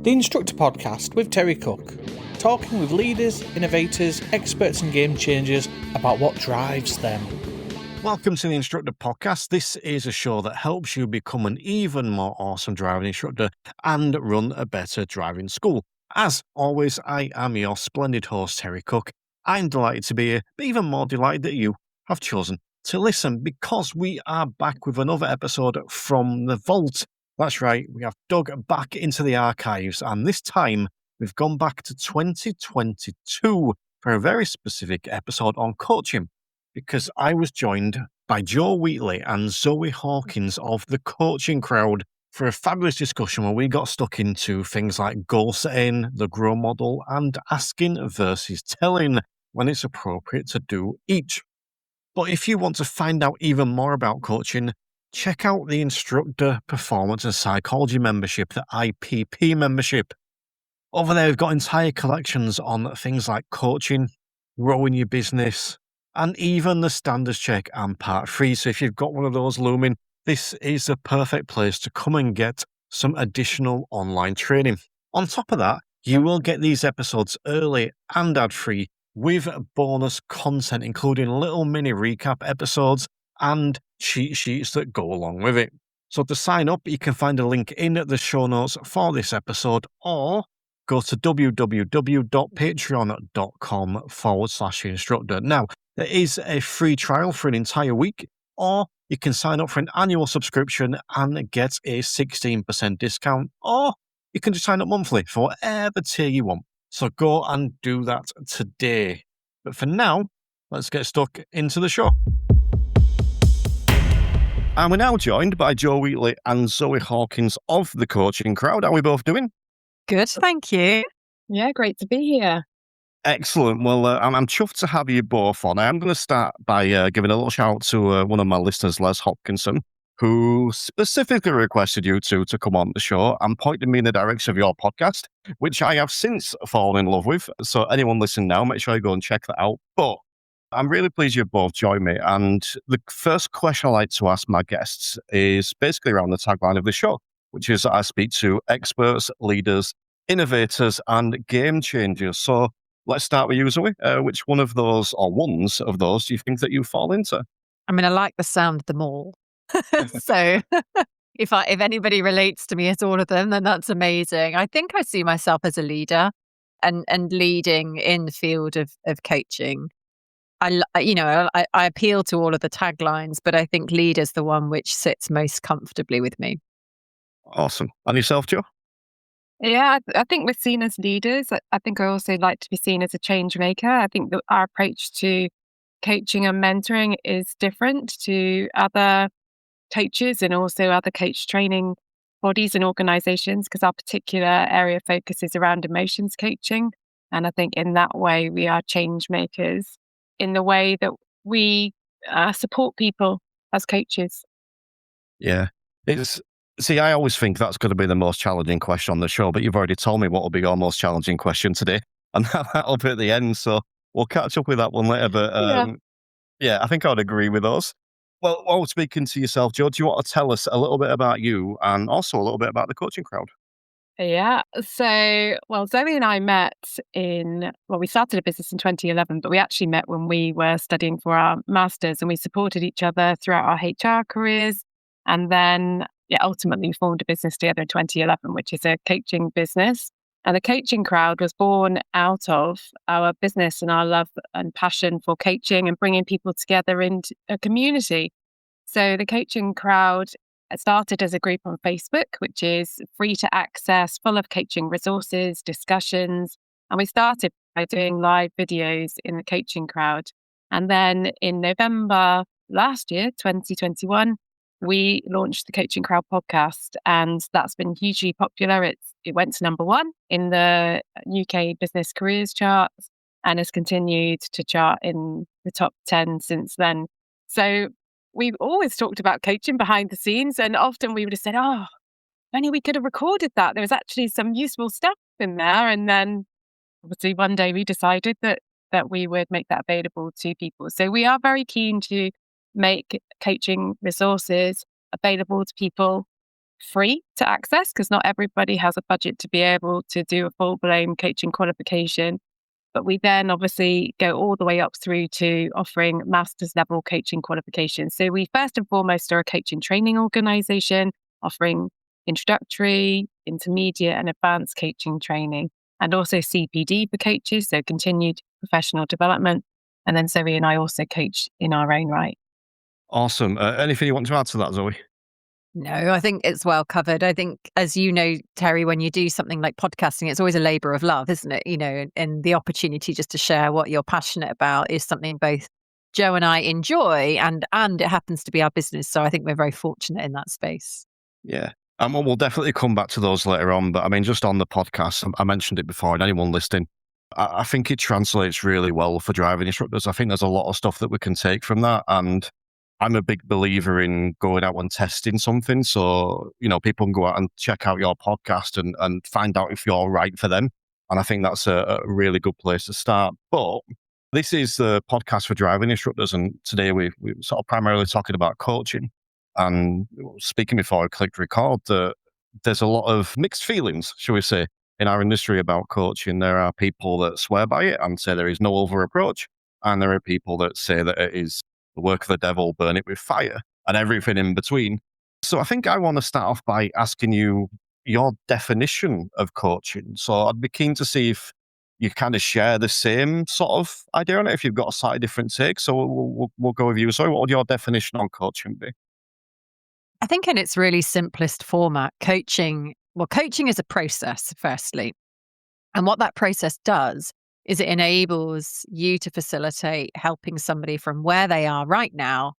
The Instructor Podcast with Terry Cook, talking with leaders, innovators, experts and game changers about what drives them. Welcome to the Instructor Podcast. This is a show that helps you become an even more awesome driving instructor and run a better driving school. As always, I am your splendid host, Terry Cook. I'm delighted to be here, but even more delighted that you have chosen to listen because we are back with another episode from the vault. That's right, we have dug back into the archives, and this time we've gone back to 2022 for a very specific episode on coaching, because I was joined by Jo Wheatley and Zoe Hawkins of the Coaching Crowd for a fabulous discussion where we got stuck into things like goal setting, the grow model, and asking versus telling when it's appropriate to do each. But if you want to find out even more about coaching, check out the Instructor Performance and Psychology membership, the IPP membership. Over there, we've got entire collections on things like coaching, growing your business, and even the standards check and part 3. So if you've got one of those looming, this is a perfect place to come and get some additional online training. On top of that, you will get these episodes early and ad-free with bonus content, including little mini recap episodes and cheat sheets that go along with it. So to sign up, you can find a link in the show notes for this episode, or go to www.patreon.com/instructor. Now, there is a free trial for an entire week, or you can sign up for an annual subscription and get a 16% discount, or you can just sign up monthly for whatever tier you want. So go and do that today. But for now, let's get stuck into the show. And we're now joined by Jo Wheatley and Zoe Hawkins of the Coaching Crowd. How are we both doing? Good, thank you. Yeah, great to be here. Excellent. Well, I'm chuffed to have you both on. I'm going to start by giving a little shout out to one of my listeners, Les Hopkinson, who specifically requested you to come on the show and pointed me in the direction of your podcast, which I have since fallen in love with. So anyone listening now, make sure you go and check that out. But I'm really pleased you've both joined me. And the first question I like to ask my guests is basically around the tagline of the show, which is I speak to experts, leaders, innovators, and game changers. So let's start with you, Zoe. Which one of those, or ones of those, do you think that you fall into? I mean, I like the sound of them all. So if anybody relates to me as all of them, then that's amazing. I think I see myself as a leader and leading in the field of coaching. I appeal to all of the taglines, but I think leader's the one which sits most comfortably with me. Awesome. And yourself, Jo? Yeah, I think we're seen as leaders. I think I also like to be seen as a change maker. I think that our approach to coaching and mentoring is different to other coaches and also other coach training bodies and organizations, because our particular area of focus is around emotions coaching. And I think in that way, we are change makers in the way that we support people as coaches. Yeah. See, I always think that's going to be the most challenging question on the show, but you've already told me what will be your most challenging question today, and that'll be at the end. So we'll catch up with that one later. But yeah, I think I'd agree with those. Well, while speaking to yourself, Jo, do you want to tell us a little bit about you and also a little bit about the Coaching Crowd? Yeah. So, Zoe and I met we started a business in 2011, but we actually met when we were studying for our masters, and we supported each other throughout our HR careers. And then, ultimately we formed a business together in 2011, which is a coaching business. And the Coaching Crowd was born out of our business and our love and passion for coaching and bringing people together into a community. So the Coaching Crowd started as a group on Facebook, which is free to access, full of coaching resources, discussions. And we started by doing live videos in the Coaching Crowd. And then in November last year, 2021, we launched the Coaching Crowd podcast, and that's been hugely popular. It went to number 1 in the UK business careers charts and has continued to chart in the top 10 since then. So we've always talked about coaching behind the scenes, and often we would have said, oh, only we could have recorded that. There was actually some useful stuff in there. And then obviously one day we decided that we would make that available to people. So we are very keen to make coaching resources available to people free to access because not everybody has a budget to be able to do a full-blown coaching qualification. But we then obviously go all the way up through to offering master's level coaching qualifications. So we first and foremost are a coaching training organisation offering introductory, intermediate and advanced coaching training, and also CPD for coaches, so continued professional development. And then Zoe and I also coach in our own right. Awesome. Anything you want to add to that, Zoe? No, I think it's well covered. I think, as you know, Terry, when you do something like podcasting, it's always a labour of love, isn't it? And the opportunity just to share what you're passionate about is something both Jo and I enjoy, and it happens to be our business. So I think we're very fortunate in that space. Yeah. And we'll definitely come back to those later on. But I mean, just on the podcast, I mentioned it before, and anyone listening, I think it translates really well for driving instructors. I think there's a lot of stuff that we can take from that. And I'm a big believer in going out and testing something. So, people can go out and check out your podcast and find out if you're right for them. And I think that's a really good place to start. But this is the podcast for driving instructors. And today we're sort of primarily talking about coaching. And speaking before I clicked record, there's a lot of mixed feelings, shall we say, in our industry about coaching. There are people that swear by it and say there is no over approach. And there are people that say that it is the work of the devil, burn it with fire, and everything in between. So I think I want to start off by asking you your definition of coaching. So I'd be keen to see if you kind of share the same sort of idea on it, if you've got a slightly different take. So we'll go with you. So what would your definition on coaching be? I think in its really simplest format, coaching is a process, firstly. And what that process does is it enables you to facilitate helping somebody from where they are right now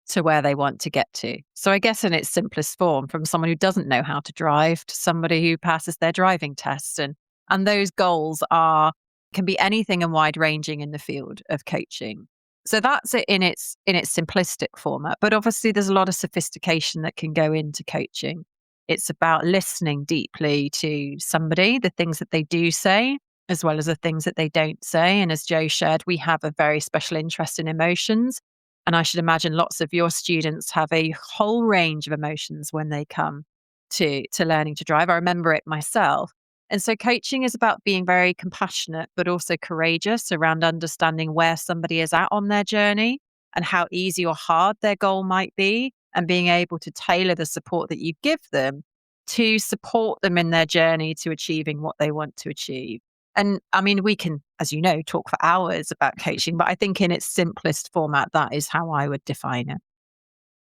to where they want to get to. So I guess in its simplest form, from someone who doesn't know how to drive to somebody who passes their driving test. And those goals can be anything and wide ranging in the field of coaching. So that's it in its simplistic format. But obviously there's a lot of sophistication that can go into coaching. It's about listening deeply to somebody, the things that they do say, as well as the things that they don't say. And as Jo shared, we have a very special interest in emotions. And I should imagine lots of your students have a whole range of emotions when they come to learning to drive. I remember it myself. And so coaching is about being very compassionate, but also courageous around understanding where somebody is at on their journey and how easy or hard their goal might be, and being able to tailor the support that you give them to support them in their journey to achieving what they want to achieve. And I mean, we can, as you know, talk for hours about coaching, but I think in its simplest format, that is how I would define it.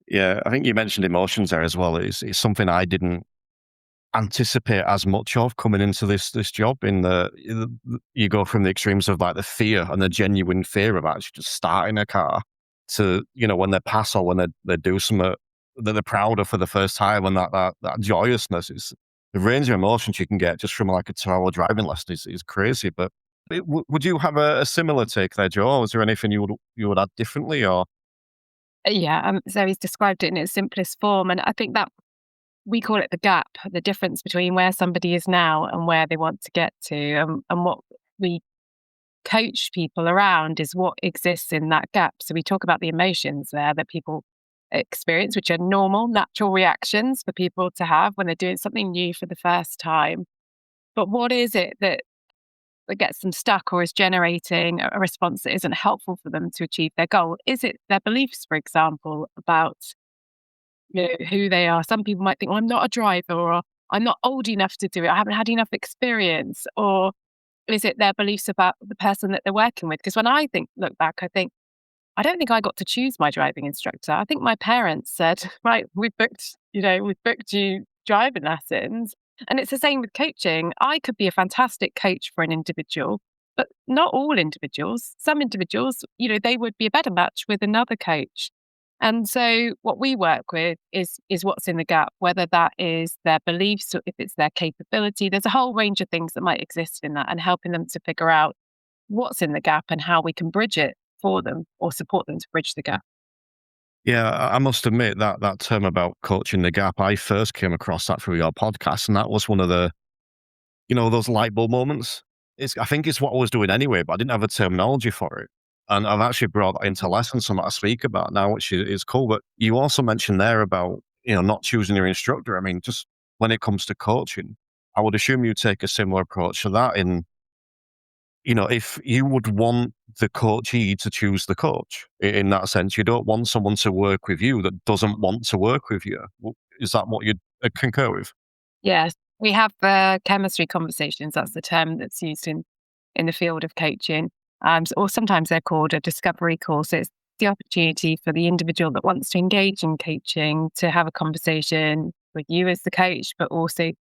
Yeah, I think you mentioned emotions there as well. It's something I didn't anticipate as much of coming into this job. You go from the extremes of like the fear and the genuine fear of actually just starting a car to, when they pass or when they do something that they're proud of for the first time, and that joyousness is the range of emotions you can get just from like a 2-hour driving lesson is crazy. But would you have a similar take there, Jo? Or is there anything you would add differently? Or Yeah, Zoe's described it in its simplest form, and I think that we call it the gap, the difference between where somebody is now and where they want to get to. And what we coach people around is what exists in that gap. So we talk about the emotions there that people experience, which are normal, natural reactions for people to have when they're doing something new for the first time. But what is it that gets them stuck or is generating a response that isn't helpful for them to achieve their goal? Is it their beliefs, for example, about who they are? Some people might think, well, I'm not a driver, or I'm not old enough to do it, I haven't had enough experience. Or is it their beliefs about the person that they're working with? Because when I look back, I don't think I got to choose my driving instructor. I think my parents said, right, we've booked you driving lessons. And it's the same with coaching. I could be a fantastic coach for an individual, but not all individuals. Some individuals, they would be a better match with another coach. And so what we work with is what's in the gap, whether that is their beliefs or if it's their capability. There's a whole range of things that might exist in that, and helping them to figure out what's in the gap and how we can bridge it for them or support them to bridge the gap. Yeah, I must admit that term about coaching the gap, I first came across that through your podcast, and that was one of the, those light bulb moments. I think it's what I was doing anyway, but I didn't have a terminology for it. And I've actually brought that into lessons, something I speak about now, which is cool. But you also mentioned there about, not choosing your instructor. I mean, just when it comes to coaching, I would assume you take a similar approach to that if you would want the coachee to choose the coach in that sense, you don't want someone to work with you that doesn't want to work with you. Is that what you concur with? Yes, we have chemistry conversations. That's the term that's used in the field of coaching. Or sometimes they're called a discovery call. So it's the opportunity for the individual that wants to engage in coaching to have a conversation with you as the coach, but also,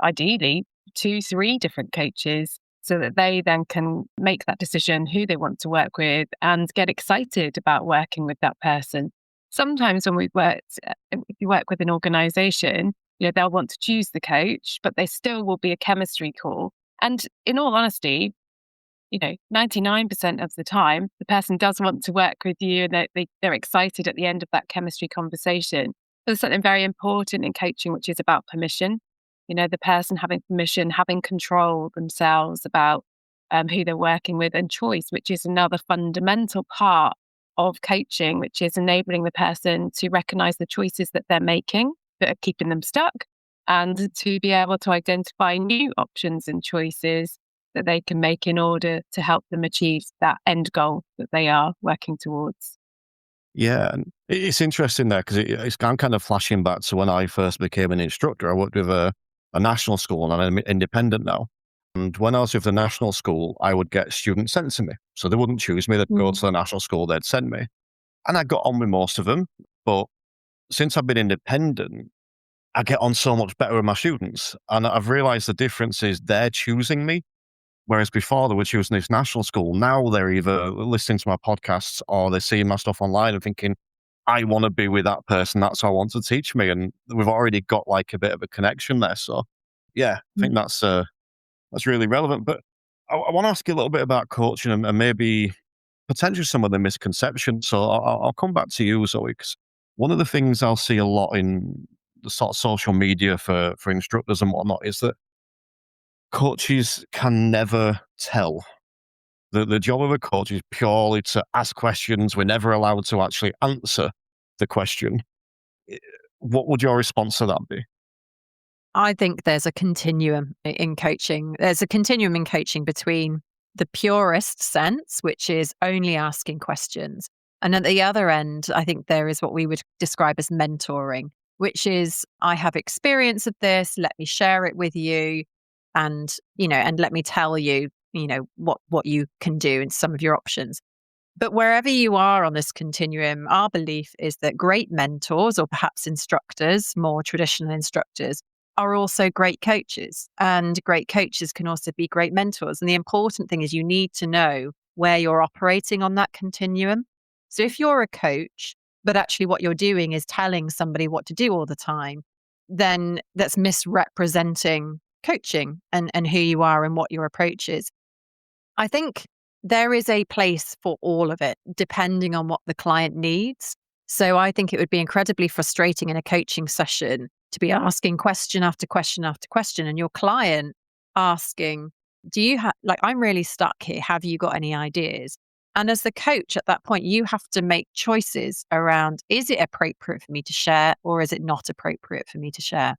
ideally 2-3 different coaches, so that they then can make that decision who they want to work with and get excited about working with that person. Sometimes when if you work with an organization, they'll want to choose the coach, but there still will be a chemistry call. And in all honesty, 99% of the time, the person does want to work with you and they're excited at the end of that chemistry conversation. There's something very important in coaching, which is about permission. The person having permission, having control themselves about who they're working with, and choice, which is another fundamental part of coaching, which is enabling the person to recognize the choices that they're making that are keeping them stuck, and to be able to identify new options and choices that they can make in order to help them achieve that end goal that they are working towards. Yeah, and it's interesting there because I'm kind of flashing back to when I first became an instructor. I worked with a national school, and I'm independent now. And when I was with the national school, I would get students sent to me. So they wouldn't choose me. They'd go to the national school, they'd send me. And I got on with most of them. But since I've been independent, I get on so much better with my students. And I've realized the difference is they're choosing me. Whereas before they were choosing this national school. Now they're either listening to my podcasts or they're seeing my stuff online and thinking, I want to be with that person. That's who I want to teach me. And we've already got like a bit of a connection there. So yeah, I think that's really relevant. But I want to ask you a little bit about coaching and maybe potentially some of the misconceptions. So I'll come back to you, Zoe, because one of the things I'll see a lot in the sort of social media for instructors and whatnot is that coaches can never tell. The job of a coach is purely to ask questions. We're never allowed to actually answer the question. What would your response to that be? I think there's a continuum in coaching. There's a continuum in coaching between the purest sense, which is only asking questions. And at the other end, I think there is what we would describe as mentoring, which is, I have experience of this, let me share it with you. And, and let me tell you, what you can do and some of your options. But wherever you are on this continuum, our belief is that great mentors, or perhaps instructors, more traditional instructors, are also great coaches. And great coaches can also be great mentors. And the important thing is you need to know where you're operating on that continuum. So if you're a coach, but actually what you're doing is telling somebody what to do all the time, then that's misrepresenting coaching and who you are and what your approach is. I think there is a place for all of it, depending on what the client needs. So I think it would be incredibly frustrating in a coaching session to be asking question after question after question, and your client asking, do you have, I'm really stuck here. Have you got any ideas? And as the coach at that point, you have to make choices around, is it appropriate for me to share or is it not appropriate for me to share?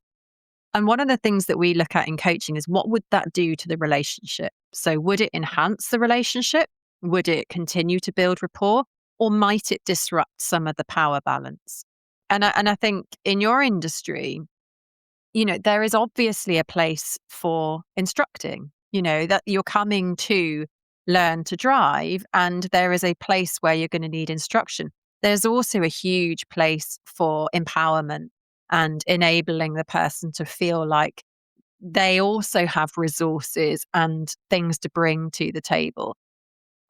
And one of the things that we look at in coaching is, what would that do to the relationship? So would it enhance the relationship? Would it continue to build rapport? Or might it disrupt some of the power balance? And I think in your industry, there is obviously a place for instructing, that you're coming to learn to drive, and there is a place where you're going to need instruction. There's also a huge place for empowerment and enabling the person to feel like they also have resources and things to bring to the table.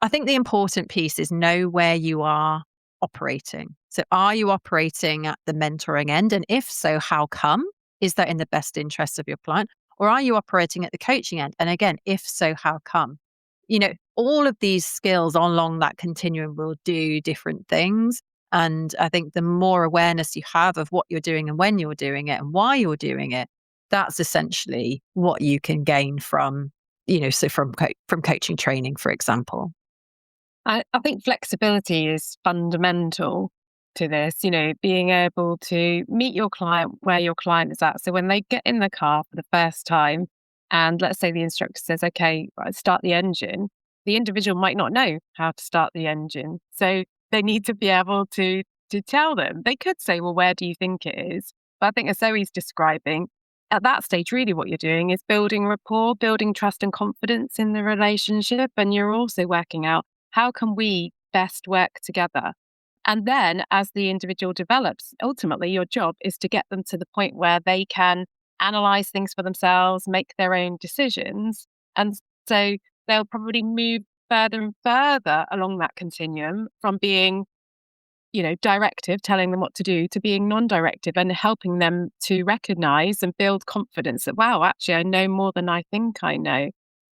I think the important piece is know where you are operating. So are you operating at the mentoring end? And if so, how come? Is that in the best interest of your client? Or are you operating at the coaching end? And again, if so, how come? All of these skills along that continuum will do different things. And I think the more awareness you have of what you're doing and when you're doing it and why you're doing it, that's essentially what you can gain from, from coaching training, for example. I think flexibility is fundamental to this, being able to meet your client where your client is at. So when they get in the car for the first time, and let's say the instructor says, okay, right, start the engine, the individual might not know how to start the engine. So they need to be able to tell them. They could say, well, where do you think it is? But I think as Zoe's describing, at that stage, really what you're doing is building rapport, building trust and confidence in the relationship. And you're also working out, how can we best work together? And then as the individual develops, ultimately your job is to get them to the point where they can analyze things for themselves, make their own decisions. And so they'll probably move further and further along that continuum from being, directive, telling them what to do, to being non-directive and helping them to recognize and build confidence that, wow, actually, I know more than I think I know.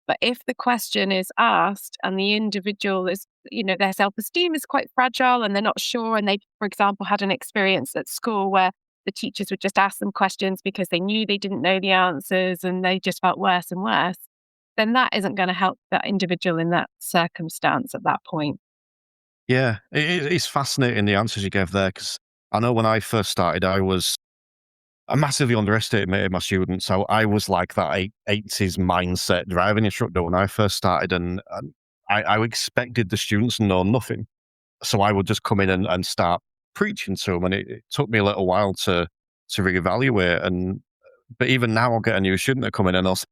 But if the question is asked and the individual is, their self-esteem is quite fragile and they're not sure, and they, for example, had an experience at school where the teachers would just ask them questions because they knew they didn't know the answers and they just felt worse and worse, then that isn't going to help that individual in that circumstance at that point. Yeah, it's fascinating the answers you gave there, because I know when I first started, I massively underestimated my students. So I was like that 80s mindset driving instructor when I first started, and I expected the students to know nothing. So I would just come in and start preaching to them, and it took me a little while to reevaluate. But even now, I'll get a new student that come in and they'll say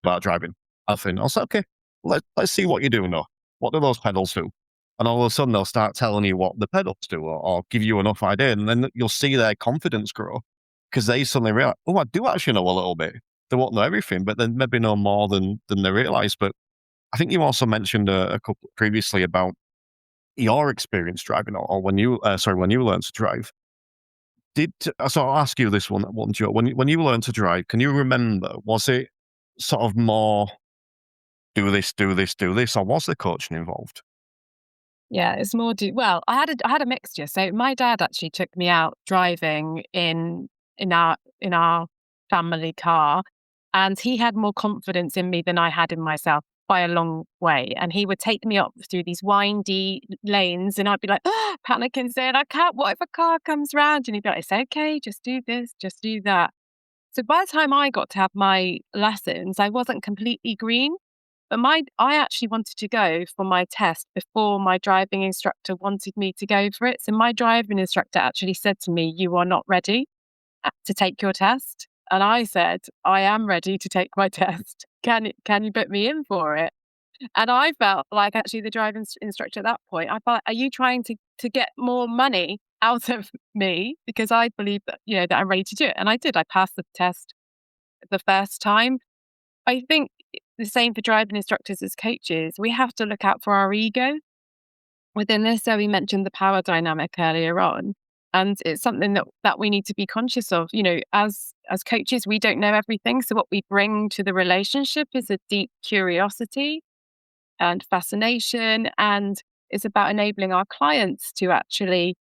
about driving. I'll say, okay, let's see what you do now. What do those pedals do? And all of a sudden, they'll start telling you what the pedals do, or give you enough idea, and then you'll see their confidence grow, because they suddenly realize, oh, I do actually know a little bit. They won't know everything, but then maybe know more than they realize. But I think you also mentioned a couple previously about your experience driving, or when you learned to drive. So I'll ask you this one, Joe. When you learned to drive, can you remember? Was it sort of more do this, or was the coaching involved? Yeah, it's more well, I had a mixture. So my dad actually took me out driving in our family car, and he had more confidence in me than I had in myself by a long way. And he would take me up through these windy lanes, and I'd be like, panicking, saying, I can't, what if a car comes round? And he'd be like, it's okay, just do this, just do that. So by the time I got to have my lessons, I wasn't completely green. But I actually wanted to go for my test before my driving instructor wanted me to go for it. So my driving instructor actually said to me, you are not ready to take your test. And I said, I am ready to take my test. Can you put me in for it? And I felt like actually the driving instructor at that point, I thought, are you trying to get more money out of me? Because I believe that, that I'm ready to do it. And I did. I passed the test the first time. I think the same for driving instructors as coaches. We have to look out for our ego within this. So we mentioned the power dynamic earlier on, and it's something that we need to be conscious of. As coaches, we don't know everything. So what we bring to the relationship is a deep curiosity and fascination, and it's about enabling our clients to actually,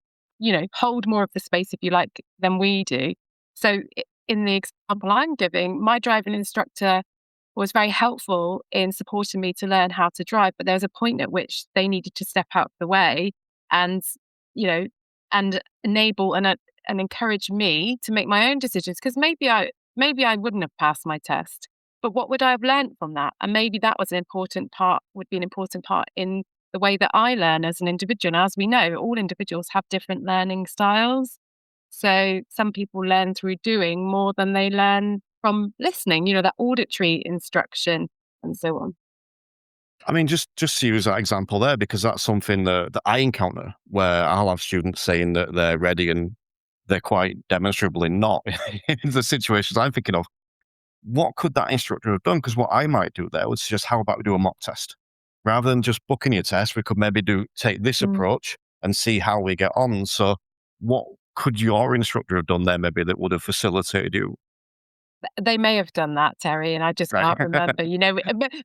hold more of the space, if you like, than we do. So in the example I'm giving, my driving instructor was very helpful in supporting me to learn how to drive. But there was a point at which they needed to step out of the way and, and enable and encourage me to make my own decisions. Because maybe I wouldn't have passed my test, but what would I have learned from that? And maybe that was would be an important part in the way that I learn as an individual. And as we know, all individuals have different learning styles. So some people learn through doing more than they learn from listening, that auditory instruction and so on. I mean, just to use that example there, because that's something that I encounter, where I'll have students saying that they're ready and they're quite demonstrably not in the situations I'm thinking of. What could that instructor have done? Because what I might do there would suggest, how about we do a mock test? Rather than just booking your test, we could maybe take this approach and see how we get on. So what could your instructor have done there maybe that would have facilitated you? They may have done that, Terry, and I just can't remember,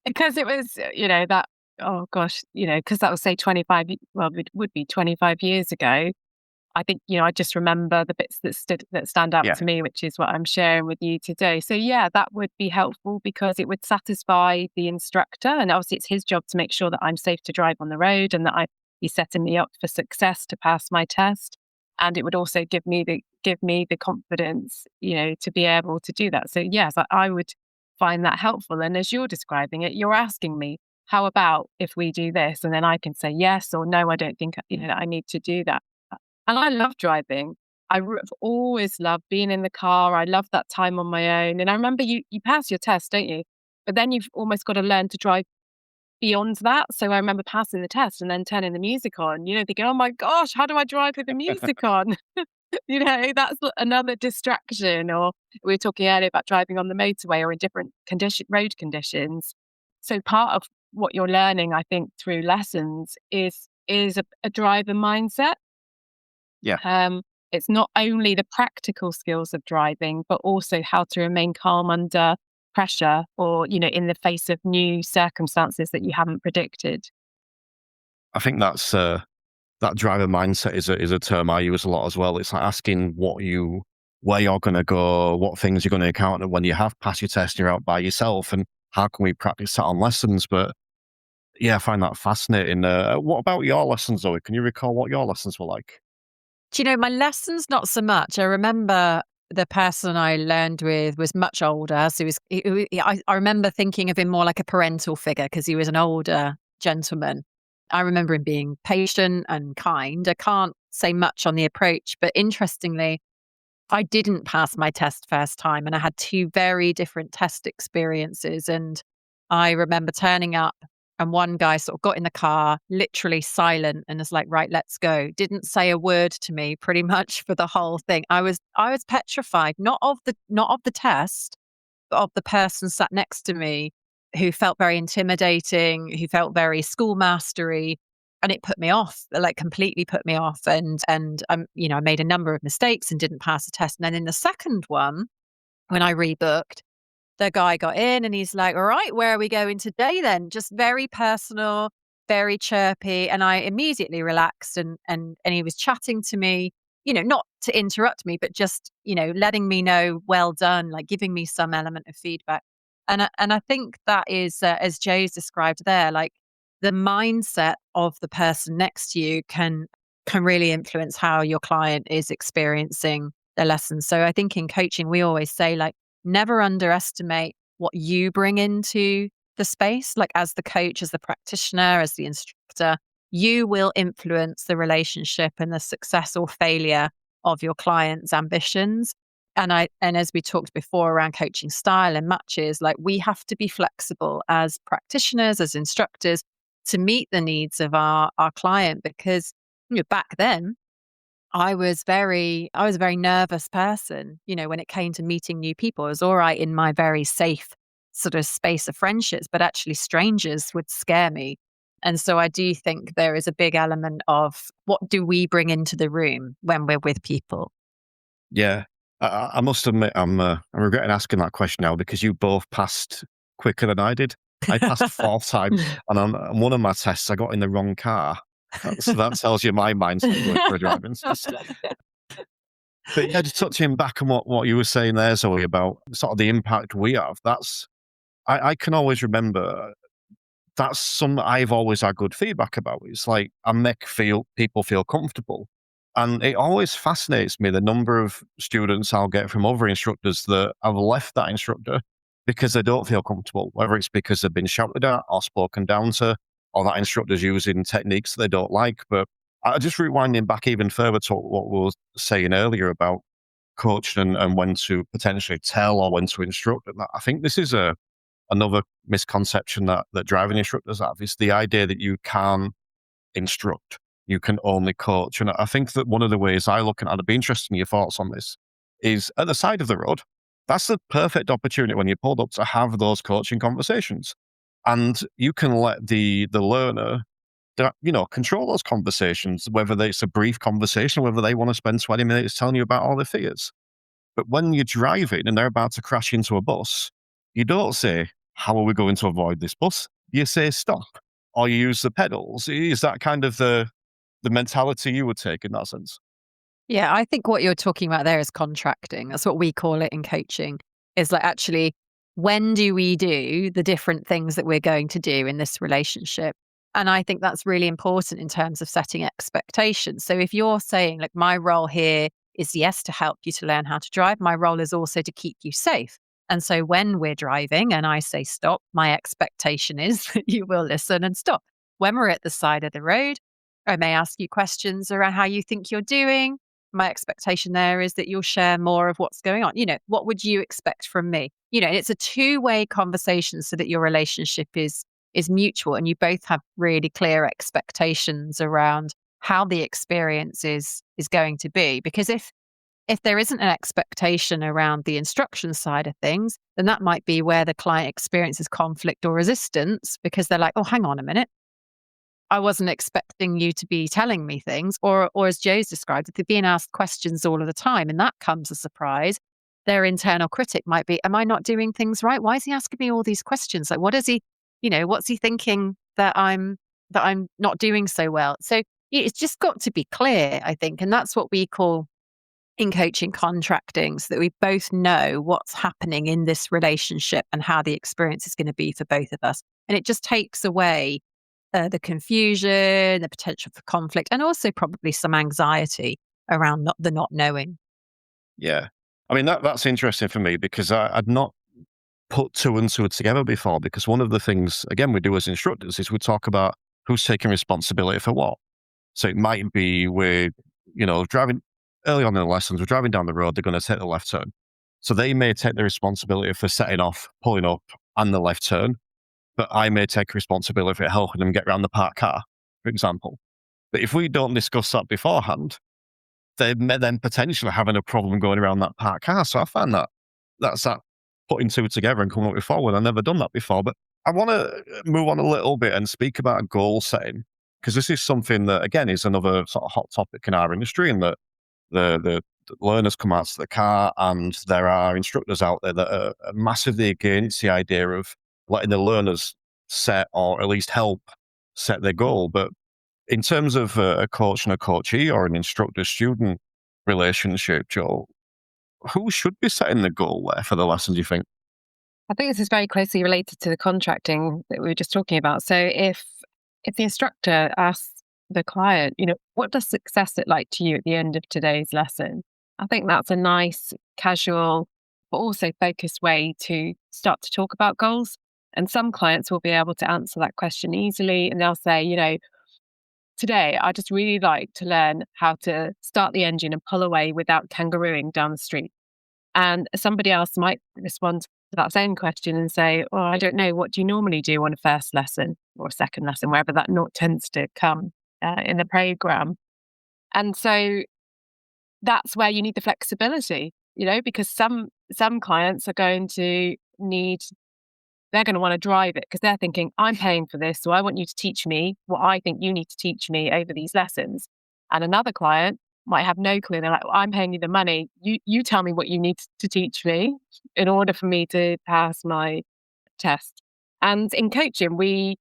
because it was, that, oh gosh, because that was, say, 25, well, it would be 25 years ago. I think, I just remember the bits that stand out to me, which is what I'm sharing with you today. So yeah, that would be helpful because it would satisfy the instructor. And obviously it's his job to make sure that I'm safe to drive on the road and that he's setting me up for success to pass my test. And it would also give me the confidence, to be able to do that. So yes, I would find that helpful. And as you're describing it, you're asking me, how about if we do this? And then I can say yes or no, I don't think, that I need to do that. And I love driving. I've always loved being in the car. I love that time on my own. And I remember you pass your test, don't you? But then you've almost got to learn to drive beyond that. So I remember passing the test and then turning the music on, thinking, oh my gosh, how do I drive with the music on? That's another distraction. Or we were talking earlier about driving on the motorway or in different road conditions. So part of what you're learning, I think, through lessons is a driver mindset. Yeah. It's not only the practical skills of driving, but also how to remain calm under pressure or, in the face of new circumstances that you haven't predicted. I think that's that driver mindset is a term I use a lot as well. It's like asking where you're going to go, what things you're going to encounter when you have passed your test and you're out by yourself, and how can we practice that on lessons. But yeah, I find that fascinating. What about your lessons, Zoe? Can you recall what your lessons were like? Do you know, my lessons, not so much. I remember the person I learned with was much older. So I remember thinking of him more like a parental figure because he was an older gentleman. I remember him being patient and kind. I can't say much on the approach, but interestingly, I didn't pass my test first time and I had two very different test experiences. And I remember turning up and one guy sort of got in the car, literally silent, and was like, right, let's go. Didn't say a word to me pretty much for the whole thing. I was petrified, not of the test, but of the person sat next to me who felt very intimidating, who felt very schoolmastery. And it put me off, like completely put me off. And I made a number of mistakes and didn't pass the test. And then in the second one, when I rebooked, the guy got in and he's like, all right, where are we going today then? Just very personal, very chirpy. And I immediately relaxed and he was chatting to me, not to interrupt me, but just, letting me know, well done, like giving me some element of feedback. And I think that is, as Joe's described there, like the mindset of the person next to you can really influence how your client is experiencing the lessons. So I think in coaching, we always say, like, never underestimate what you bring into the space. Like as the coach, as the practitioner, as the instructor, you will influence the relationship and the success or failure of your client's ambitions. And as we talked before around coaching style and matches, like we have to be flexible as practitioners, as instructors, to meet the needs of our client. Because back then, I was a very nervous person, when it came to meeting new people. I was all right in my very safe sort of space of friendships, but actually strangers would scare me. And so I do think there is a big element of what do we bring into the room when we're with people? Yeah, I must admit, I'm regretting asking that question now because you both passed quicker than I did. I passed the fourth time, and on one of my tests, I got in the wrong car. So that tells you my mindset going for a driving test. But yeah, just touching back on what you were saying there, Zoe, about sort of the impact we have. I can always remember that's something I've always had good feedback about. It's like I make people feel comfortable. And it always fascinates me the number of students I'll get from other instructors that have left that instructor because they don't feel comfortable, whether it's because they've been shouted at or spoken down to, or that instructor's using techniques they don't like. But I just rewinding back even further to what we were saying earlier about coaching and when to potentially tell or when to instruct. And I think this is another misconception that driving instructors have, is the idea that you can instruct, you can only coach. And I think that one of the ways I look at it, I'd be interested in your thoughts on this, is at the side of the road, that's the perfect opportunity when you're pulled up to have those coaching conversations. And you can let the learner, control those conversations, whether it's a brief conversation, whether they want to spend 20 minutes telling you about all the figures. But when you're driving and they're about to crash into a bus, you don't say, how are we going to avoid this bus? You say, stop, or you use the pedals. Is that kind of the mentality you would take in that sense? Yeah, I think what you're talking about there is contracting. That's what we call it in coaching. Is like, actually, when do we do the different things that we're going to do in this relationship? And I think that's really important in terms of setting expectations. So if you're saying, like, my role here is, yes, to help you to learn how to drive, my role is also to keep you safe. And so when we're driving and I say stop, my expectation is that you will listen and stop. When we're at the side of the road, I may ask you questions around how you think you're doing. My expectation there is that you'll share more of what's going on. What would you expect from me? It's a two-way conversation so that your relationship is mutual and you both have really clear expectations around how the experience is going to be. Because if there isn't an expectation around the instruction side of things, then that might be where the client experiences conflict or resistance because they're like, oh, hang on a minute. I wasn't expecting you to be telling me things, or as Joe's described, if they're being asked questions all of the time and that comes as a surprise, their internal critic might be, am I not doing things right? Why is he asking me all these questions? Like, what is he, what's he thinking that I'm not doing so well? So it's just got to be clear, I think. And that's what we call in coaching contracting, so that we both know what's happening in this relationship and how the experience is going to be for both of us. And it just takes away the confusion, the potential for conflict, and also probably some anxiety around the not knowing. Yeah. I mean, that's interesting for me because I'd not put two and two together before, because one of the things, again, we do as instructors is we talk about who's taking responsibility for what. So it might be we're, driving early on in the lessons, we're driving down the road, they're going to take the left turn. So they may take the responsibility for setting off, pulling up, and the left turn. But I may take responsibility for helping them get around the parked car, for example. But if we don't discuss that beforehand, they may then potentially having a problem going around that parked car. So I find that's that putting two together and coming up with forward. I've never done that before. But I want to move on a little bit and speak about goal setting, because this is something that, again, is another sort of hot topic in our industry, and that the learners come out to the car, and there are instructors out there that are massively against the idea of letting the learners set, or at least help set their goal. But in terms of a coach and a coachee, or an instructor-student relationship, Joel, who should be setting the goal there for the lesson, do you think? I think this is very closely related to the contracting that we were just talking about. So if the instructor asks the client, what does success look like to you at the end of today's lesson? I think that's a nice, casual, but also focused way to start to talk about goals. And some clients will be able to answer that question easily, and they'll say, today I just really like to learn how to start the engine and pull away without kangarooing down the street. And somebody else might respond to that same question and say, oh, I don't know, what do you normally do on a first lesson or a second lesson, wherever that note tends to come in the program. And so that's where you need the flexibility, because some clients are going to they're going to want to drive it because they're thinking, I'm paying for this, so I want you to teach me what I think you need to teach me over these lessons. And another client might have no clue. They're like, I'm paying you the money. You tell me what you need to teach me in order for me to pass my test. And in coaching, we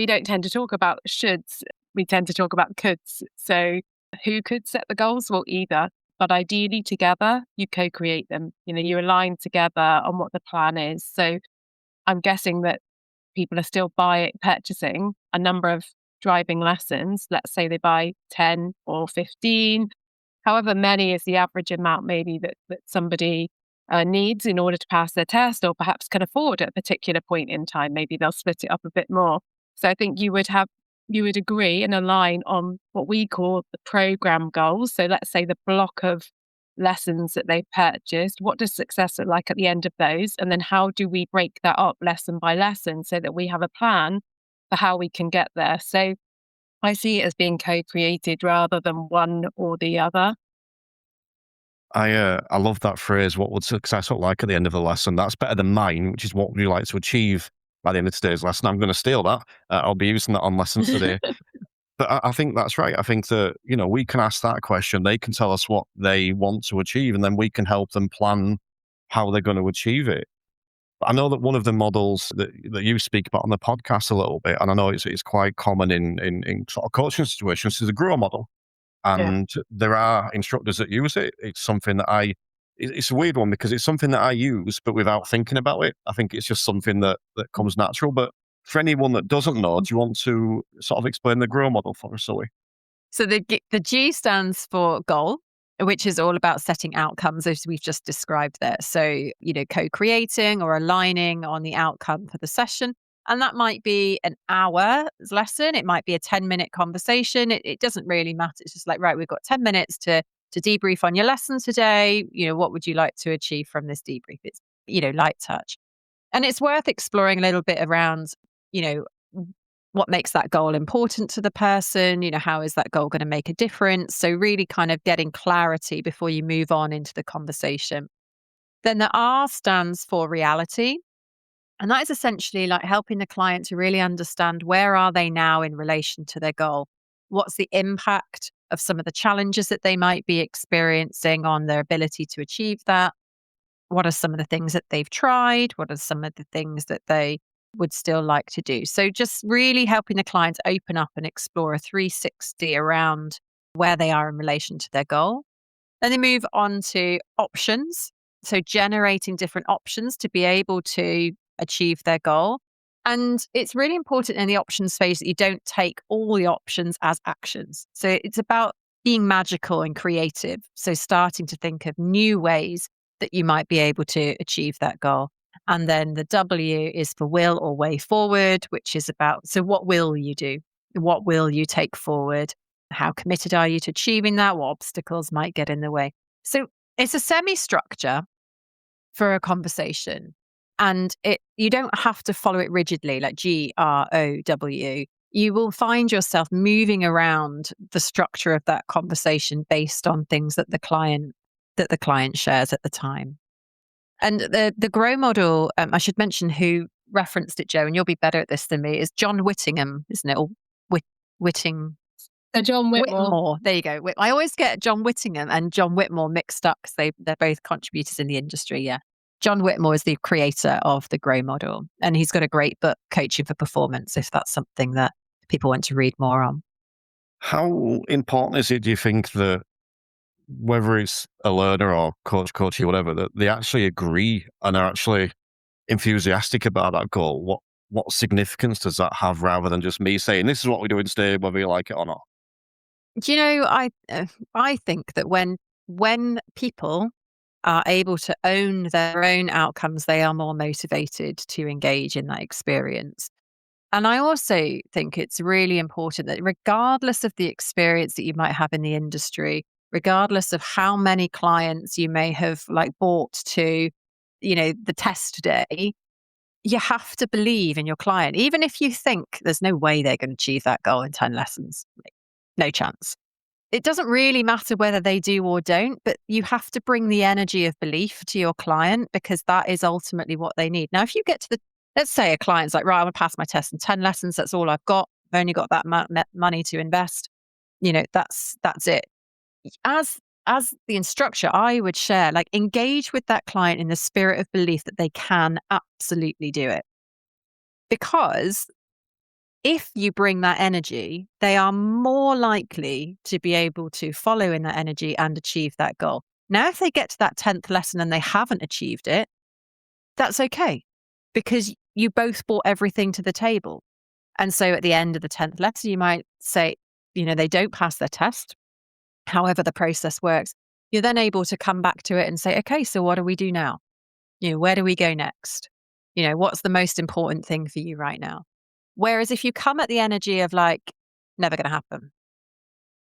don't tend to talk about shoulds. We tend to talk about coulds. So who could set the goals? Well, either. But ideally together, you co-create them. You align together on what the plan is. So I'm guessing that people are still purchasing a number of driving lessons. Let's say they buy 10 or 15, however many is the average amount maybe that somebody needs in order to pass their test, or perhaps can afford at a particular point in time. Maybe they'll split it up a bit more. So I think you would agree and align on what we call the program goals. So let's say the block of lessons that they've purchased. What does success look like at the end of those? And then how do we break that up lesson by lesson so that we have a plan for how we can get there? So I see it as being co-created rather than one or the other. I love that phrase, what would success look like at the end of the lesson? That's better than mine, which is what would you like to achieve by the end of today's lesson. I'm going to steal that. I'll be using that on lessons today. But I think that's right. I think that, we can ask that question. They can tell us what they want to achieve, and then we can help them plan how they're going to achieve it. But I know that one of the models that you speak about on the podcast a little bit, and I know it's quite common in sort of coaching situations, is a grower model. And there are instructors that use it. It's something that it's a weird one because it's something that I use, but without thinking about it. I think it's just something that comes natural. But for anyone that doesn't know, do you want to sort of explain the GROW model for us, Zoe? So the G stands for goal, which is all about setting outcomes as we've just described there. So, co-creating or aligning on the outcome for the session. And that might be an hour's lesson. It might be a 10-minute conversation. It doesn't really matter. It's just like, right, we've got 10 minutes to debrief on your lesson today. What would you like to achieve from this debrief? It's, light touch. And it's worth exploring a little bit around, what makes that goal important to the person? How is that goal going to make a difference? So really kind of getting clarity before you move on into the conversation. Then the R stands for reality. And that is essentially like helping the client to really understand where are they now in relation to their goal? What's the impact of some of the challenges that they might be experiencing on their ability to achieve that? What are some of the things that they've tried? What are some of the things that they would still like to do? So just really helping the client to open up and explore a 360 around where they are in relation to their goal. Then they move on to options. So generating different options to be able to achieve their goal. And it's really important in the options phase that you don't take all the options as actions. So it's about being magical and creative. So starting to think of new ways that you might be able to achieve that goal. And then the W is for will or way forward, which is about, so what will you do? What will you take forward? How committed are you to achieving that? What obstacles might get in the way? So it's a semi-structure for a conversation. And you don't have to follow it rigidly, like GROW. You will find yourself moving around the structure of that conversation based on things that the client shares at the time. And the GROW model, I should mention who referenced it, Jo, and you'll be better at this than me, is John Whittingham, isn't it? Or Whitting. John Whitmore. There you go. I always get John Whittingham and John Whitmore mixed up because they're both contributors in the industry. Yeah. John Whitmore is the creator of the GROW model, and he's got a great book, Coaching for Performance, if that's something that people want to read more on. How important is it, do you think, that whether it's a learner or coachee, whatever, that they actually agree and are actually enthusiastic about that goal? What significance does that have rather than just me saying, this is what we're doing today, whether you like it or not? I think that when people are able to own their own outcomes, they are more motivated to engage in that experience. And I also think it's really important that regardless of the experience that you might have in the industry, regardless of how many clients you may have bought to, the test day, you have to believe in your client. Even if you think there's no way they're going to achieve that goal in 10 lessons, no chance. It doesn't really matter whether they do or don't, but you have to bring the energy of belief to your client because that is ultimately what they need. Now, if you get to let's say a client's like, right, I'm going to pass my test in 10 lessons. That's all I've got. I've only got that money to invest. That's it. As the instructor, I would share, engage with that client in the spirit of belief that they can absolutely do it. Because if you bring that energy, they are more likely to be able to follow in that energy and achieve that goal. Now, if they get to that 10th lesson and they haven't achieved it, that's okay because you both brought everything to the table. And so at the end of the 10th lesson, you might say, they don't pass their test. However the process works, you're then able to come back to it and say, okay, so what do we do now? Where do we go next? What's the most important thing for you right now? Whereas if you come at the energy of never going to happen,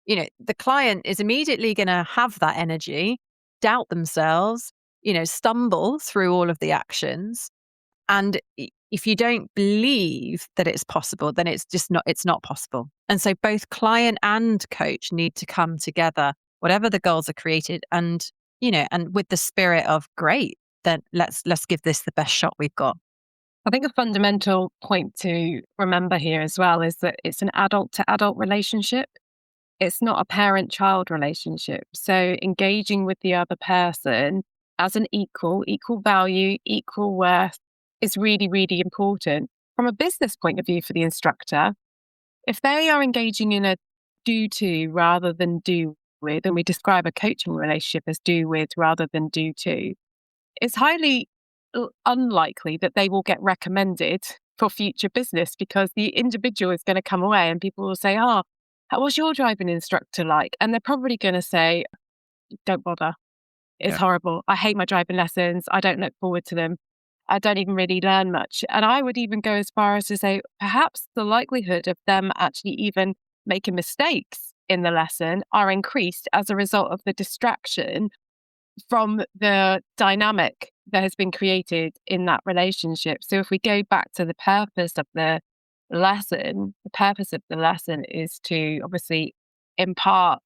the client is immediately going to have that energy, doubt themselves, stumble through all of the actions. And if you don't believe that it's possible, then it's not possible. And so both client and coach need to come together, whatever the goals are created and with the spirit of great, then let's give this the best shot we've got. I think a fundamental point to remember here as well is that it's an adult to adult relationship. It's not a parent-child relationship. So engaging with the other person as an equal value, equal worth is really, really important. From a business point of view for the instructor, if they are engaging in a do to rather than do with, and we describe a coaching relationship as do with rather than do to, it's highly unlikely that they will get recommended for future business, because the individual is going to come away and people will say, oh, what's your driving instructor like? And they're probably going to say, don't bother. It's horrible. I hate my driving lessons. I don't look forward to them. I don't even really learn much. And I would even go as far as to say, perhaps the likelihood of them actually even making mistakes in the lesson are increased as a result of the distraction from the dynamic that has been created in that relationship. So if we go back to the purpose of the lesson is to obviously impart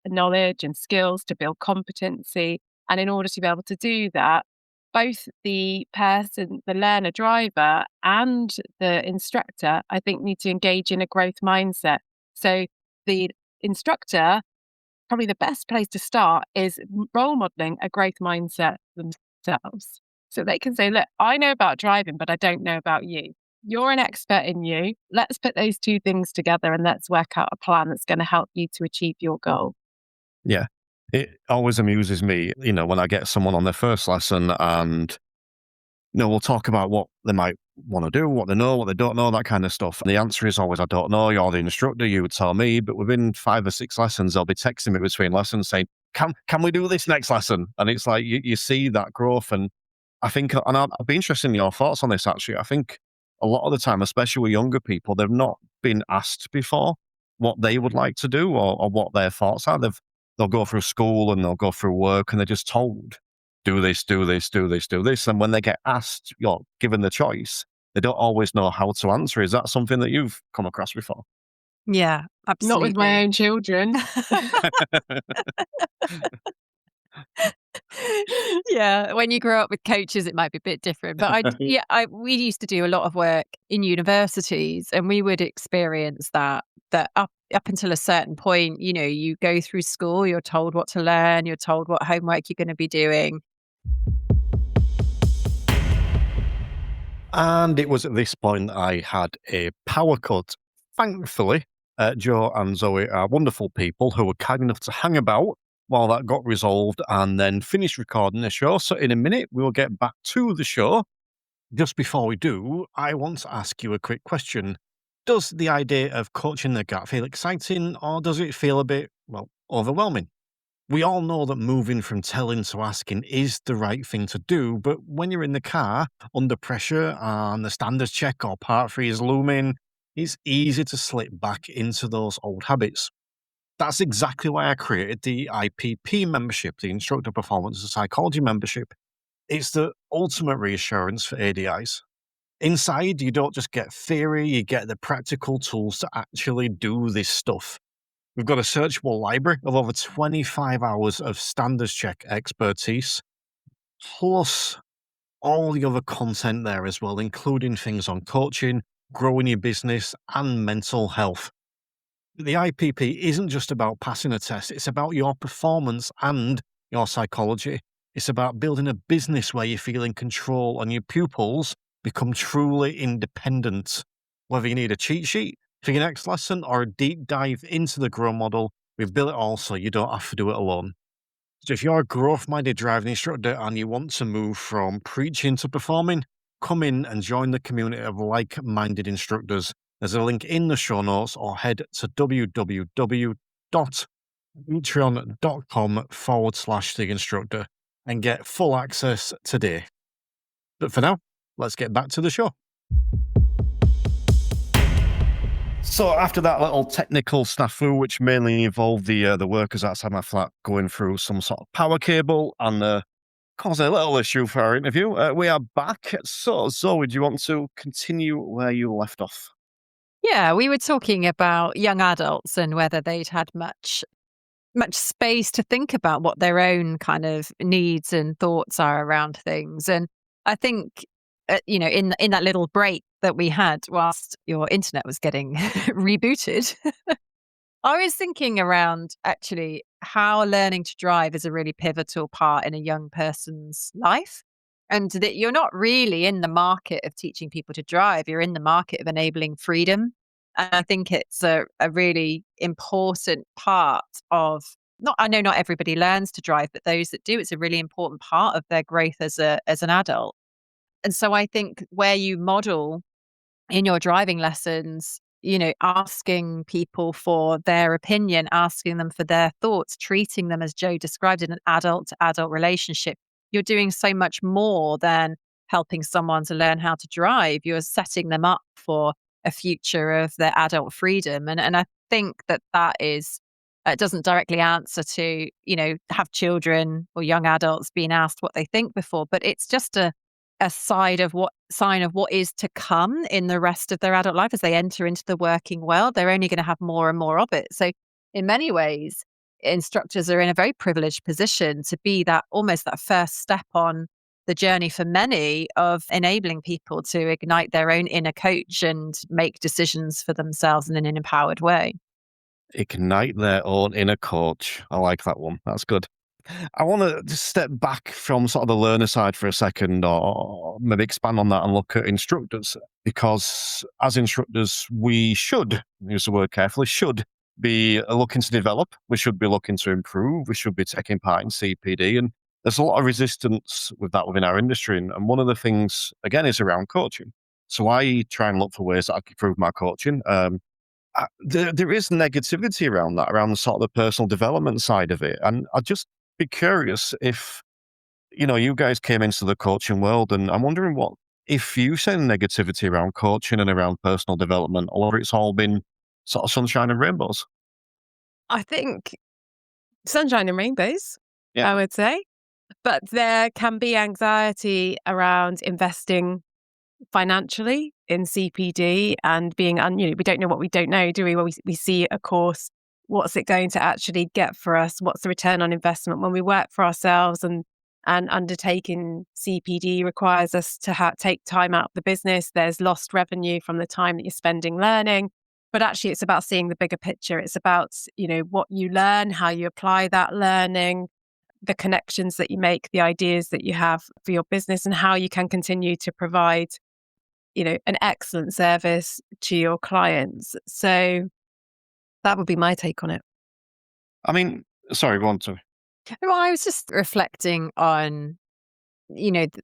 knowledge and skills to build competency. And in order to be able to do that, both the person, the learner driver and the instructor, I think, need to engage in a growth mindset. So the instructor, probably the best place to start is role modeling a growth mindset themselves. So they can say, look, I know about driving, but I don't know about you. You're an expert in you. Let's put those two things together and let's work out a plan that's going to help you to achieve your goal. Yeah. It always amuses me, when I get someone on their first lesson and, we'll talk about what they might want to do, what they know, what they don't know, that kind of stuff. And the answer is always, I don't know. You're the instructor. You would tell me. But within 5 or 6 lessons, they'll be texting me between lessons saying, can we do this next lesson? And it's like, you see that growth. And I think, and I'd be interested in your thoughts on this, actually. I think a lot of the time, especially with younger people, they've not been asked before what they would like to do or what their thoughts are. They'll go through school and they'll go through work and they're just told, do this, do this, do this, do this. And when they get asked, given the choice, they don't always know how to answer. Is that something that you've come across before? Yeah, absolutely. Not with my own children. Yeah, when you grow up with coaches, it might be a bit different. But we used to do a lot of work in universities, and we would experience that up until a certain point, you go through school, you're told what to learn, you're told what homework you're going to be doing. And it was at this point I had a power cut. Thankfully, Jo and Zoe are wonderful people who were kind enough to hang about while that got resolved and then finish recording the show. So in a minute, we'll get back to the show. Just before we do, I want to ask you a quick question. Does the idea of coaching the gut feel exciting, or does it feel a bit, overwhelming? We all know that moving from telling to asking is the right thing to do, but when you're in the car, under pressure, and the standards check or part 3 is looming, it's easy to slip back into those old habits. That's exactly why I created the IPP membership, the Instructor Performance and Psychology membership. It's the ultimate reassurance for ADIs. Inside, you don't just get theory, you get the practical tools to actually do this stuff. We've got a searchable library of over 25 hours of standards check expertise, plus all the other content there as well, including things on coaching, growing your business, and mental health. The IPP isn't just about passing a test, it's about your performance and your psychology. It's about building a business where you feel in control and your pupils become truly independent. Whether you need a cheat sheet for your next lesson or a deep dive into the Grow model, we've built it all so you don't have to do it alone. So if you're a growth-minded driving instructor and you want to move from preaching to performing, come in and join the community of like-minded instructors. There's a link in the show notes, or head to www.patreon.com/the-instructor and get full access today. But for now, let's get back to the show. So after that little technical snafu, which mainly involved the workers outside my flat going through some sort of power cable and caused a little issue for our interview, we are back. So Zoe, do you want to continue where you left off? Yeah, we were talking about young adults and whether they'd had much space to think about what their own kind of needs and thoughts are around things. And I think, in that little break that we had whilst your internet was getting rebooted, I was thinking around actually how learning to drive is a really pivotal part in a young person's life. And that you're not really in the market of teaching people to drive, you're in the market of enabling freedom. And I think it's a really important part of, I know not everybody learns to drive, but those that do, it's a really important part of their growth as an adult. And so I think where you model in your driving lessons, asking people for their opinion, asking them for their thoughts, treating them as Jo described in an adult to adult relationship. You're doing so much more than helping someone to learn how to drive. You're setting them up for a future of their adult freedom. And I think that is, it doesn't directly answer to, have children or young adults being asked what they think before, but it's just a sign of what is to come in the rest of their adult life as they enter into the working world. They're only going to have more and more of it. So in many ways, instructors are in a very privileged position to be that almost that first step on the journey for many of enabling people to ignite their own inner coach and make decisions for themselves in an empowered way. Ignite their own inner coach. I like that one. That's good. I want to just step back from sort of the learner side for a second, or maybe expand on that and look at instructors, because as instructors, we should, use the word carefully, should be looking to develop. We should be looking to improve. We should be taking part in CPD. And there's a lot of resistance with that within our industry. And one of the things, again, is around coaching. So I try and look for ways that I can improve my coaching. There is negativity around that, around the sort of the personal development side of it. And I'd just be curious if, you guys came into the coaching world, and I'm wondering if you see negativity around coaching and around personal development, or it's all been sort of sunshine and rainbows. I think sunshine and rainbows, Yeah. I would say. But there can be anxiety around investing financially in CPD and being, we don't know what we don't know, do we? When we see a course, what's it going to actually get for us? What's the return on investment? When we work for ourselves and undertaking CPD requires us to take time out of the business, there's lost revenue from the time that you're spending learning. But actually, it's about seeing the bigger picture. It's about, what you learn, how you apply that learning, the connections that you make, the ideas that you have for your business, and how you can continue to provide an excellent service to your clients. So that would be my take on it. I mean, sorry, go on to. Well, I was just reflecting on,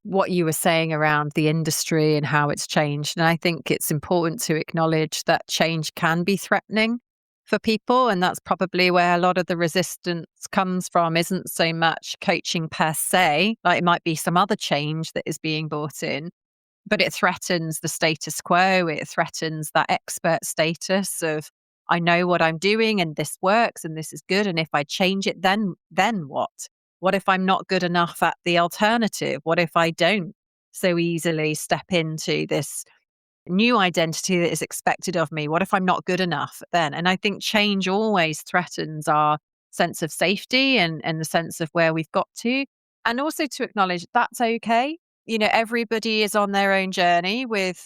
what you were saying around the industry and how it's changed. And I think it's important to acknowledge that change can be threatening for people. And that's probably where a lot of the resistance comes from, isn't so much coaching per se, like it might be some other change that is being brought in. But it threatens the status quo. It threatens that expert status of, I know what I'm doing and this works and this is good. And if I change it, then what? What if I'm not good enough at the alternative? What if I don't so easily step into this new identity that is expected of me? What if I'm not good enough then? And I think change always threatens our sense of safety and the sense of where we've got to. And also to acknowledge that's okay. Everybody is on their own journey with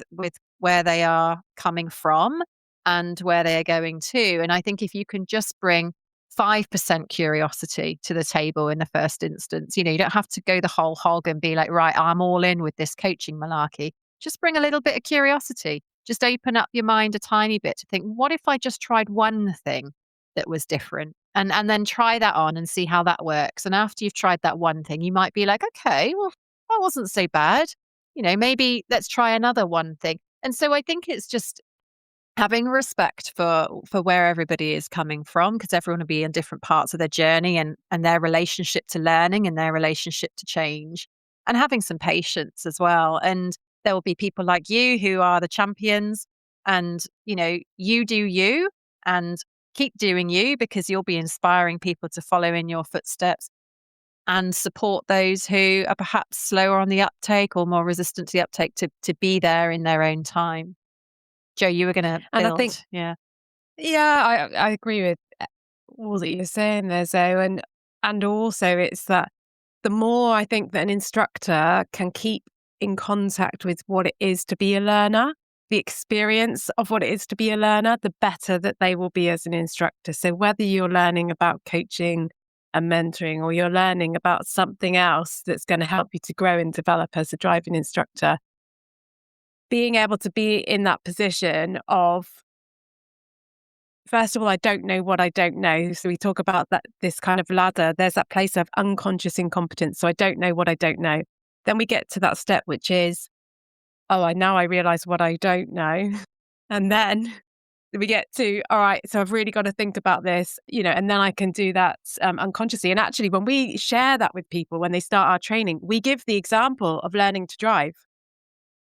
where they are coming from and where they are going to. And I think if you can just bring 5% curiosity to the table in the first instance, you don't have to go the whole hog and be like, right, I'm all in with this coaching malarkey. Just bring a little bit of curiosity. Just open up your mind a tiny bit to think, what if I just tried one thing that was different? And then try that on and see how that works. And after you've tried that one thing, you might be like, okay, well, that wasn't so bad. Maybe let's try another one thing. And so I think it's just having respect for where everybody is coming from, because everyone will be in different parts of their journey and their relationship to learning and their relationship to change, and having some patience as well. And there will be people like you who are the champions, and, you do you and keep doing you, because you'll be inspiring people to follow in your footsteps, and support those who are perhaps slower on the uptake or more resistant to the uptake to be there in their own time. Jo, you were going to build. And I think, I agree with all that you're saying there, Zoe. And also it's that the more I think that an instructor can keep in contact with what it is to be a learner, the experience of what it is to be a learner, the better that they will be as an instructor. So whether you're learning about coaching and mentoring, or you're learning about something else that's going to help you to grow and develop as a driving instructor, being able to be in that position of, first of all, I don't know what I don't know. So we talk about this kind of ladder. There's that place of unconscious incompetence. So I don't know what I don't know. Then we get to that step, which is, now I realize what I don't know. And then we get to, all right, so I've really got to think about this, and then I can do that unconsciously. And actually, when we share that with people, when they start our training, we give the example of learning to drive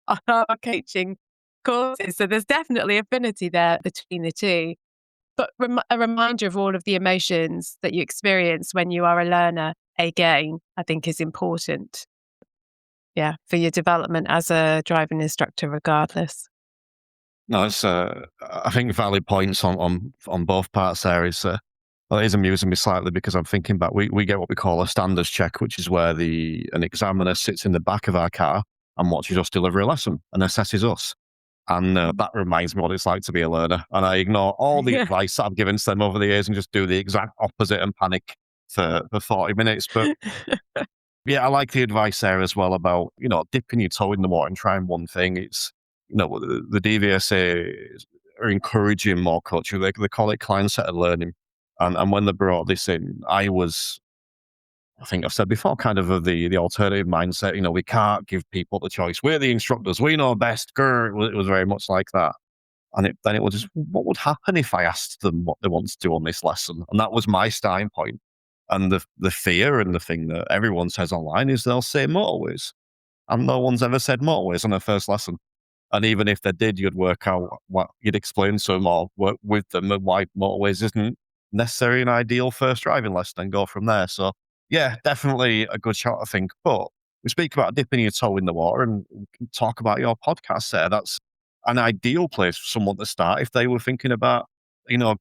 on our coaching courses. So there's definitely affinity there between the two. But a reminder of all of the emotions that you experience when you are a learner, again, I think is important. Yeah, for your development as a driving instructor, regardless. No, it's I think valid points on both parts there. Well, it is amusing me slightly because I'm thinking back. We get what we call a standards check, which is where an examiner sits in the back of our car and watches us deliver a lesson and assesses us. And that reminds me what it's like to be a learner. And I ignore all the advice that I've given to them over the years and just do the exact opposite and panic for 40 minutes. But yeah, I like the advice there as well about, dipping your toe in the water and trying one thing. It's, the DVSA are encouraging more culture. They call it client-centered learning. And when they brought this in, I think I've said before, kind of the alternative mindset. We can't give people the choice. We're the instructors. We know best. Grr. It was very much like that. And then it was just, what would happen if I asked them what they want to do on this lesson? And that was my starting point. And the fear and the thing that everyone says online is they'll say motorways. And no one's ever said motorways on their first lesson. And even if they did, you'd work out what you'd explain to them or work with them and why motorways isn't necessarily an ideal first driving lesson and go from there. So yeah, definitely a good shot, I think. But we speak about dipping your toe in the water and we can talk about your podcast there. That's an ideal place for someone to start if they were thinking about,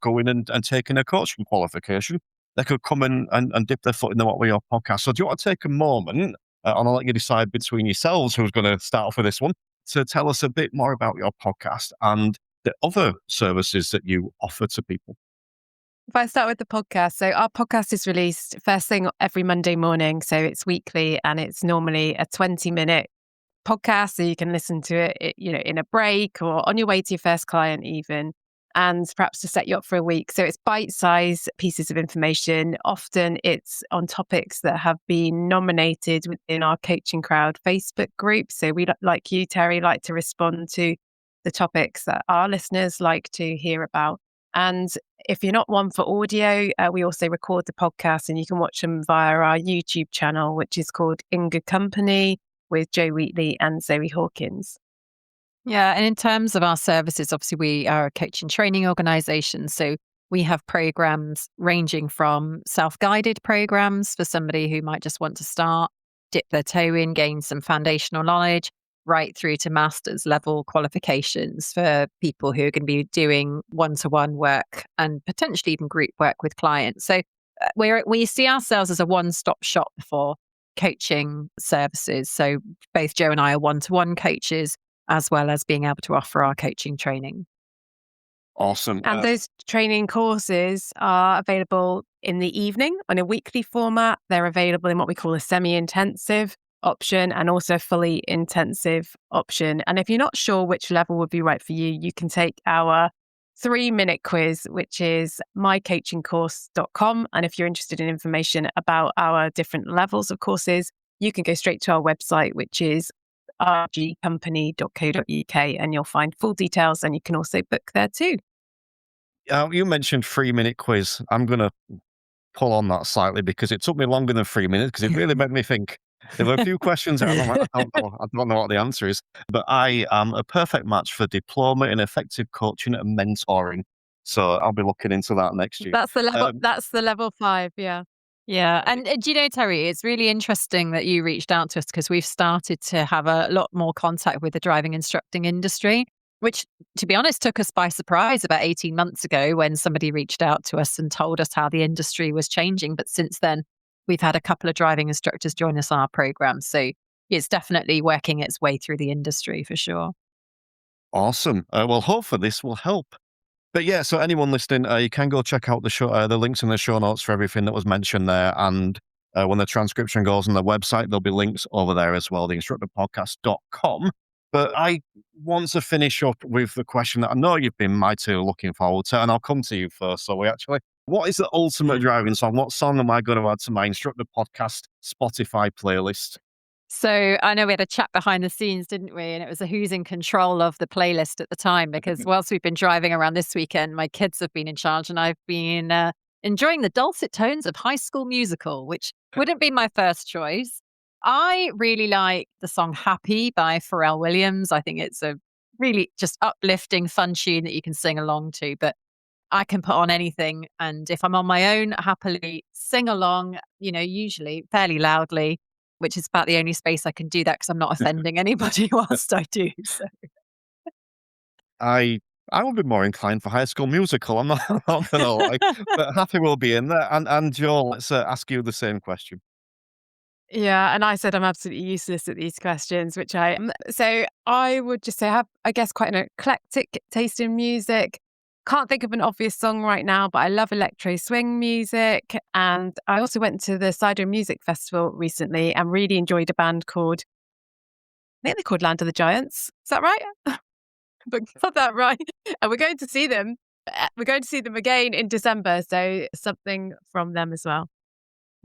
going and taking a coaching qualification. They could come in and dip their foot in the water with your podcast. So do you want to take a moment, and I'll let you decide between yourselves who's going to start off with this one, to tell us a bit more about your podcast and the other services that you offer to people? If I start with the podcast, so our podcast is released first thing every Monday morning. So it's weekly and it's normally a 20-minute podcast. So you can listen to it, in a break or on your way to your first client even, and perhaps to set you up for a week. So it's bite-sized pieces of information. Often it's on topics that have been nominated within our Coaching Crowd Facebook group. So we, like you, Terry, like to respond to the topics that our listeners like to hear about. And if you're not one for audio, we also record the podcast and you can watch them via our YouTube channel, which is called In Good Company with Jo Wheatley and Zoe Hawkins. Yeah. And in terms of our services, obviously we are a coaching training organization. So we have programs ranging from self-guided programs for somebody who might just want to start, dip their toe in, gain some foundational knowledge, right through to master's level qualifications for people who are going to be doing one-to-one work and potentially even group work with clients. So we see ourselves as a one-stop shop for coaching services. So both Jo and I are one-to-one coaches, as well as being able to offer our coaching training. Awesome. And those training courses are available in the evening on a weekly format. They're available in what we call a semi-intensive option and also a fully intensive option. And if you're not sure which level would be right for you, you can take our 3-minute quiz, which is mycoachingcourse.com. And if you're interested in information about our different levels of courses, you can go straight to our website, which is rgcompany.co.uk, and you'll find full details, and you can also book there too. You mentioned 3-minute quiz. I'm going to pull on that slightly because it took me longer than 3 minutes because it really made me think. There were a few questions that I don't know what the answer is, but I am a perfect match for diploma in effective coaching and mentoring. So I'll be looking into that next year. That's the level. That's the level 5. Yeah. Yeah. And do you know, Terry, it's really interesting that you reached out to us because we've started to have a lot more contact with the driving instructing industry, which, to be honest, took us by surprise about 18 months ago when somebody reached out to us and told us how the industry was changing. But since then, we've had a couple of driving instructors join us on our program. So it's definitely working its way through the industry for sure. Awesome. Well, hopefully this will help. But yeah, so anyone listening, you can go check out the links in the show notes for everything that was mentioned there. And when the transcription goes on the website, there'll be links over there as well, theinstructorpodcast.com. But I want to finish up with the question that I know you've been mightily looking forward to, and I'll come to you first, Zoe, actually. What is the ultimate driving song? What song am I going to add to my Instructor Podcast Spotify playlist? So I know we had a chat behind the scenes, didn't we? And it was a who's in control of the playlist at the time, because whilst we've been driving around this weekend, my kids have been in charge and I've been enjoying the dulcet tones of High School Musical, which wouldn't be my first choice. I really like the song Happy by Pharrell Williams. I think it's a really just uplifting, fun tune that you can sing along to. But I can put on anything. And if I'm on my own, happily sing along, usually fairly loudly, which is about the only space I can do that because I'm not offending anybody whilst I do. So. I would be more inclined for High School Musical. I'm not gonna lie, but Happy will be in there. And Joel, let's ask you the same question. Yeah, and I said I'm absolutely useless at these questions, which I am. So I would just say I have, I guess, quite an eclectic taste in music. Can't think of an obvious song right now, but I love electro swing music. And I also went to the Cider Music Festival recently and really enjoyed a band called, I think they're called Land of the Giants. Is that right? But got that right. And we're going to see them. We're going to see them again in December. So something from them as well.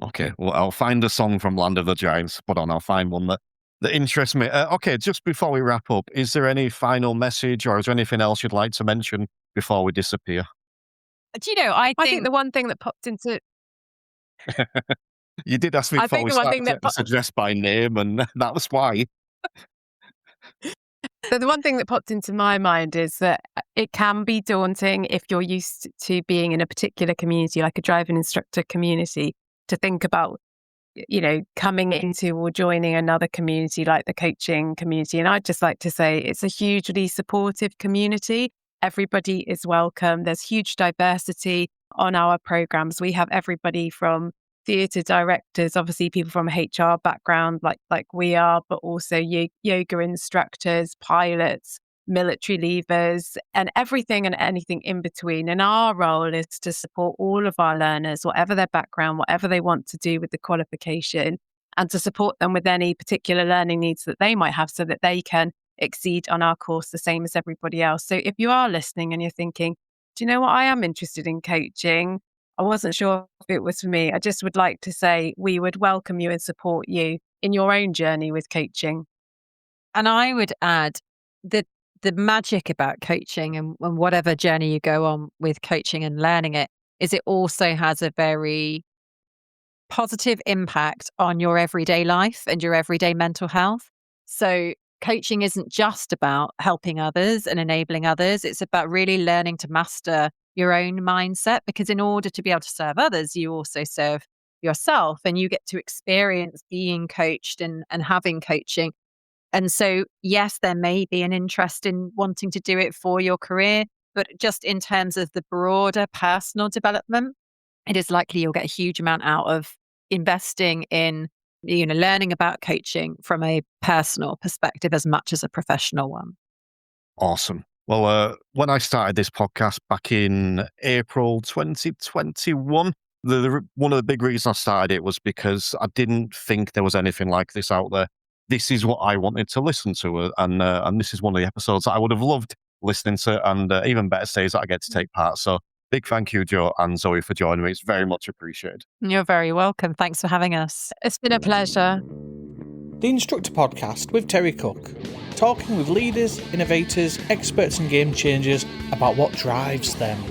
Okay, well, I'll find a song from Land of the Giants, put on. I'll find one that interests me. Okay, just before we wrap up, is there any final message or is there anything else you'd like to mention before we disappear? Do you know, I think the one thing that popped into... You did ask me before we started to suggest by name, and that was why. So the one thing that popped into my mind is that it can be daunting if you're used to being in a particular community, like a driving instructor community, to think about, coming into or joining another community like the coaching community. And I'd just like to say it's a hugely supportive community. Everybody is welcome. There's huge diversity on our programs. We have everybody from theatre directors, obviously people from a HR background like we are, but also yoga instructors, pilots, military leavers, and everything and anything in between. And our role is to support all of our learners, whatever their background, whatever they want to do with the qualification, and to support them with any particular learning needs that they might have so that they can exceed on our course the same as everybody else. So if you are listening and you're thinking, do you know what, I am interested in coaching, I wasn't sure if it was for me, I just would like to say we would welcome you and support you in your own journey with coaching. And I would add that the magic about coaching and whatever journey you go on with coaching and learning it is it also has a very positive impact on your everyday life and your everyday mental health. So coaching isn't just about helping others and enabling others. It's about really learning to master your own mindset, because in order to be able to serve others, you also serve yourself and you get to experience being coached and having coaching. And so, yes, there may be an interest in wanting to do it for your career, but just in terms of the broader personal development, it is likely you'll get a huge amount out of investing in, learning about coaching from a personal perspective as much as a professional one. Awesome. Well, when I started this podcast back in April 2021, one of the big reasons I started it was because I didn't think there was anything like this out there. This is what I wanted to listen to, and this is one of the episodes that I would have loved listening to, and even better stays that I get to take part. So big thank you, Jo and Zoe, for joining me. It's very much appreciated. You're very welcome. Thanks for having us. It's been a pleasure. The Instructor Podcast with Terry Cook, talking with leaders, innovators, experts and game changers about what drives them.